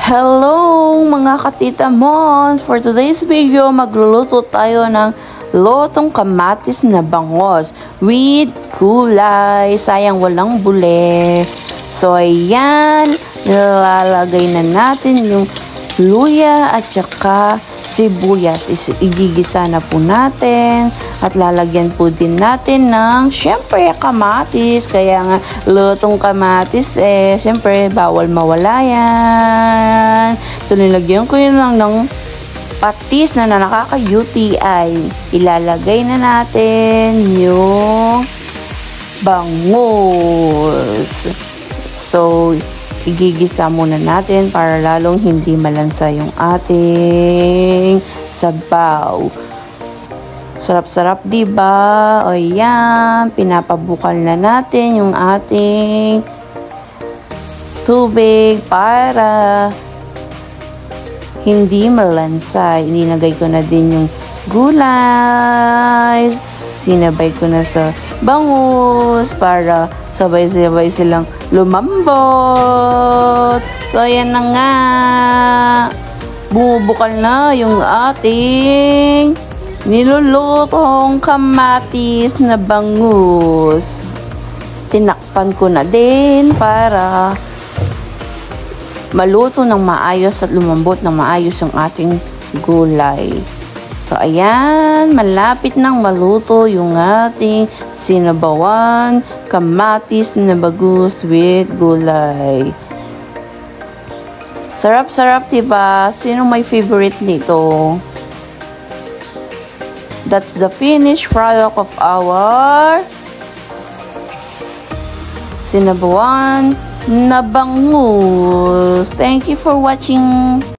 Hello mga katita Mons! For today's video, magluluto tayo ng lotong kamatis na bangos with gulay. Sayang walang bule. So ayan, nilalagay na natin yung luya at saka sibuyas. Igigisa na po natin at lalagyan po din natin ng syempre kamatis. Kaya nga lutong kamatis syempre bawal mawala yan. So nilagyan ko yun lang ng patis na nakaka-UTI. Ilalagay na natin yung bangus. So igigisa muna natin para lalong hindi malansa yung ating sabaw. Sarap-sarap, diba? O yan, pinapabukal na natin yung ating tubig para hindi malansa. Ininagay ko na din yung gulay. Sinabay ko na sa bangus para sabay-sabay silang lumambot. So, ayan na nga. Bumubukal na yung ating nilulutong kamatis na bangus. Tinakpan ko na din para maluto ng maayos at lumambot ng maayos yung ating gulay. So, ayan, malapit nang maluto yung ating sinabawan kamatis na bangus with gulay. Sarap-sarap, diba? Sino may favorite nito? That's the finished product of our sinabawan na bangus. Thank you for watching.